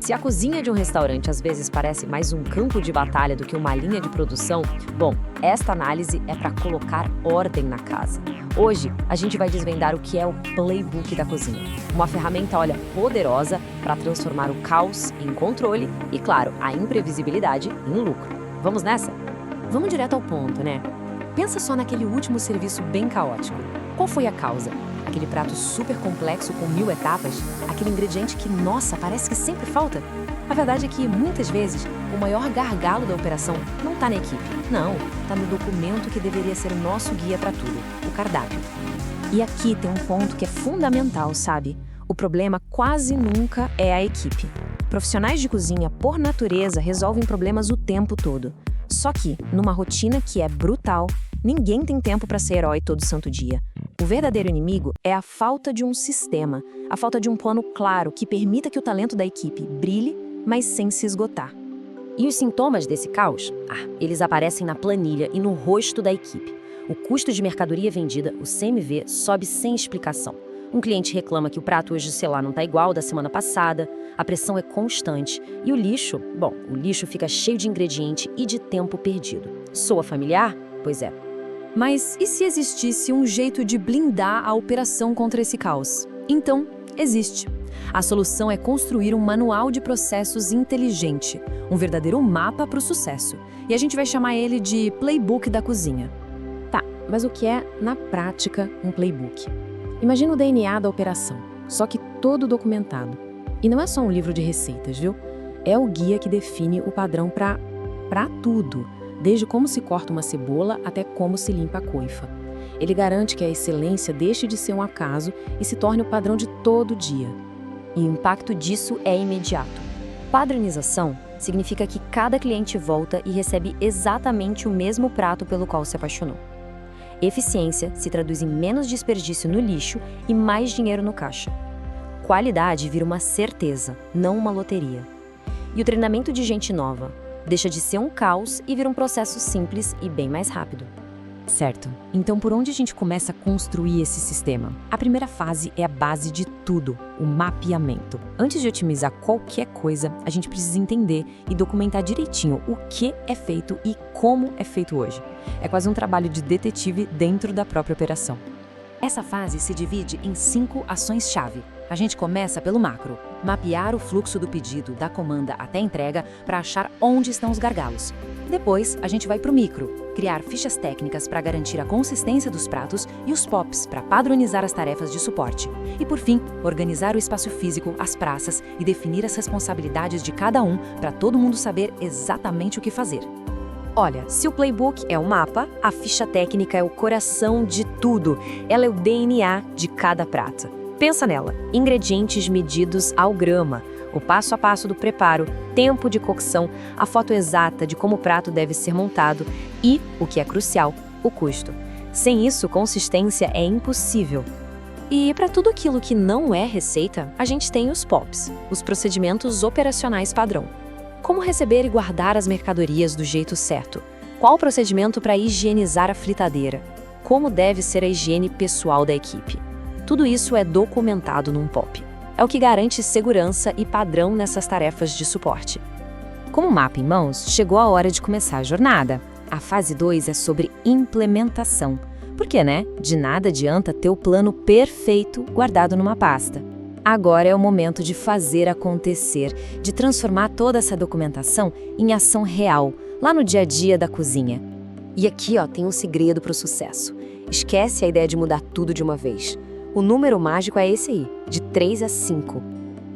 Se a cozinha de um restaurante às vezes parece mais um campo de batalha do que uma linha de produção, bom, esta análise é para colocar ordem na casa. Hoje, a gente vai desvendar o que é o Playbook da cozinha. Uma ferramenta, olha, poderosa para transformar o caos em controle e, claro, a imprevisibilidade em lucro. Vamos nessa? Vamos direto ao ponto, né? Pensa só naquele último serviço bem caótico. Qual foi a causa? Aquele prato super complexo com 1000 etapas? Aquele ingrediente que, nossa, parece que sempre falta? A verdade é que, muitas vezes, o maior gargalo da operação não está na equipe. Não, está no documento que deveria ser o nosso guia para tudo, o cardápio. E aqui tem um ponto que é fundamental, sabe? O problema quase nunca é a equipe. Profissionais de cozinha, por natureza, resolvem problemas o tempo todo. Só que, numa rotina que é brutal, ninguém tem tempo para ser herói todo santo dia. O verdadeiro inimigo é a falta de um sistema, a falta de um plano claro que permita que o talento da equipe brilhe, mas sem se esgotar. E os sintomas desse caos? Eles aparecem na planilha e no rosto da equipe. O custo de mercadoria vendida, o CMV, sobe sem explicação. Um cliente reclama que o prato hoje, sei lá, não está igual ao da semana passada, a pressão é constante e o lixo fica cheio de ingrediente e de tempo perdido. Soa familiar? Pois é. Mas e se existisse um jeito de blindar a operação contra esse caos? Então, existe. A solução é construir um manual de processos inteligente, um verdadeiro mapa para o sucesso. E a gente vai chamar ele de Playbook da cozinha. Tá, mas o que é, na prática, um playbook? Imagina o DNA da operação, só que todo documentado. E não é só um livro de receitas, viu? É o guia que define o padrão para tudo. Desde como se corta uma cebola até como se limpa a coifa. Ele garante que a excelência deixe de ser um acaso e se torne o padrão de todo dia. E o impacto disso é imediato. Padronização significa que cada cliente volta e recebe exatamente o mesmo prato pelo qual se apaixonou. Eficiência se traduz em menos desperdício no lixo e mais dinheiro no caixa. Qualidade vira uma certeza, não uma loteria. E o treinamento de gente nova deixa de ser um caos e vira um processo simples e bem mais rápido. Certo. Então, por onde a gente começa a construir esse sistema? A primeira fase é a base de tudo, o mapeamento. Antes de otimizar qualquer coisa, a gente precisa entender e documentar direitinho o que é feito e como é feito hoje. É quase um trabalho de detetive dentro da própria operação. Essa fase se divide em 5 ações-chave. A gente começa pelo macro, mapear o fluxo do pedido, da comanda até a entrega, para achar onde estão os gargalos. Depois, a gente vai para o micro, criar fichas técnicas para garantir a consistência dos pratos e os POPs para padronizar as tarefas de suporte. E por fim, organizar o espaço físico, as praças e definir as responsabilidades de cada um para todo mundo saber exatamente o que fazer. Olha, se o playbook é o mapa, a ficha técnica é o coração de tudo. Ela é o DNA de cada prato. Pensa nela, ingredientes medidos ao grama, o passo a passo do preparo, tempo de cocção, a foto exata de como o prato deve ser montado e, o que é crucial, o custo. Sem isso, consistência é impossível. E para tudo aquilo que não é receita, a gente tem os POPs, os procedimentos operacionais padrão. Como receber e guardar as mercadorias do jeito certo? Qual o procedimento para higienizar a fritadeira? Como deve ser a higiene pessoal da equipe? Tudo isso é documentado num POP. É o que garante segurança e padrão nessas tarefas de suporte. Com o mapa em mãos, chegou a hora de começar a jornada. A fase 2 é sobre implementação. Porque, né? De nada adianta ter o plano perfeito guardado numa pasta. Agora é o momento de fazer acontecer, de transformar toda essa documentação em ação real, lá no dia a dia da cozinha. E aqui, tem um segredo para o sucesso. Esquece a ideia de mudar tudo de uma vez. O número mágico é esse aí, de 3 a 5.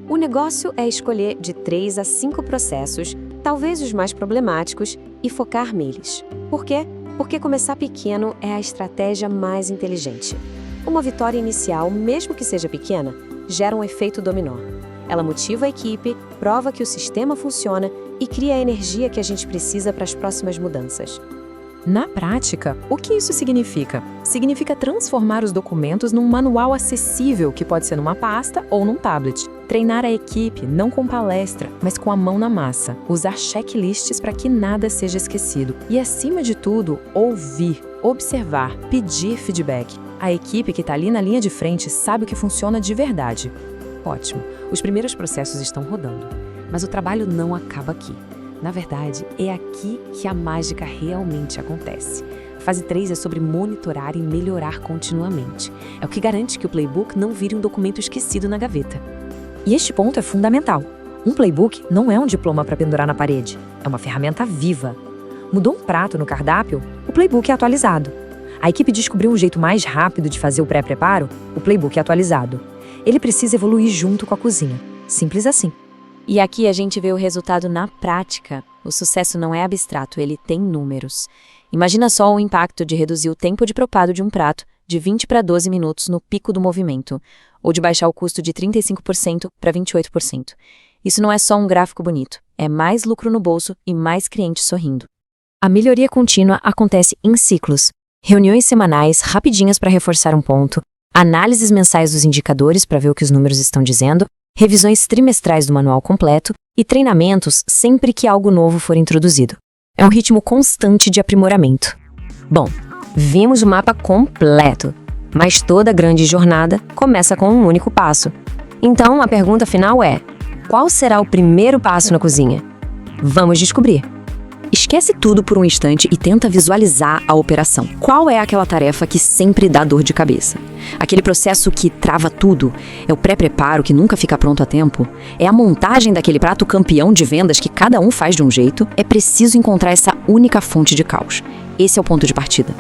O negócio é escolher de 3 a 5 processos, talvez os mais problemáticos, e focar neles. Por quê? Porque começar pequeno é a estratégia mais inteligente. Uma vitória inicial, mesmo que seja pequena, gera um efeito dominó. Ela motiva a equipe, prova que o sistema funciona e cria a energia que a gente precisa para as próximas mudanças. Na prática, o que isso significa? Significa transformar os documentos num manual acessível, que pode ser numa pasta ou num tablet. Treinar a equipe, não com palestra, mas com a mão na massa. Usar checklists para que nada seja esquecido. E, acima de tudo, ouvir, observar, pedir feedback. A equipe que está ali na linha de frente sabe o que funciona de verdade. Ótimo, os primeiros processos estão rodando. Mas o trabalho não acaba aqui. Na verdade, é aqui que a mágica realmente acontece. A fase 3 é sobre monitorar e melhorar continuamente. É o que garante que o playbook não vire um documento esquecido na gaveta. E este ponto é fundamental. Um playbook não é um diploma para pendurar na parede. É uma ferramenta viva. Mudou um prato no cardápio? O playbook é atualizado. A equipe descobriu um jeito mais rápido de fazer o pré-preparo? O playbook é atualizado. Ele precisa evoluir junto com a cozinha. Simples assim. E aqui a gente vê o resultado na prática. O sucesso não é abstrato, ele tem números. Imagina só o impacto de reduzir o tempo de propado de um prato de 20 para 12 minutos no pico do movimento, ou de baixar o custo de 35% para 28%. Isso não é só um gráfico bonito, é mais lucro no bolso e mais clientes sorrindo. A melhoria contínua acontece em ciclos. Reuniões semanais rapidinhas para reforçar um ponto, análises mensais dos indicadores para ver o que os números estão dizendo, revisões trimestrais do manual completo e treinamentos sempre que algo novo for introduzido. É um ritmo constante de aprimoramento. Bom, vimos o mapa completo, mas toda grande jornada começa com um único passo. Então, a pergunta final é: qual será o primeiro passo na cozinha? Vamos descobrir. Esquece tudo por um instante e tenta visualizar a operação. Qual é aquela tarefa que sempre dá dor de cabeça? Aquele processo que trava tudo? É o pré-preparo que nunca fica pronto a tempo? É a montagem daquele prato campeão de vendas que cada um faz de um jeito? É preciso encontrar essa única fonte de caos. Esse é o ponto de partida.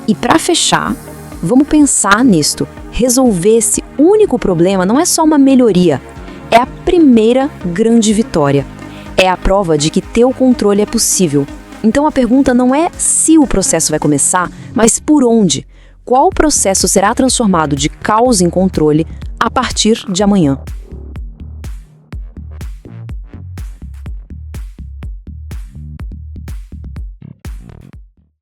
E para fechar, vamos pensar nisto. Resolver esse único problema não é só uma melhoria, é a primeira grande vitória. É a prova de que ter o controle é possível. Então a pergunta não é se o processo vai começar, mas por onde. Qual processo será transformado de caos em controle a partir de amanhã?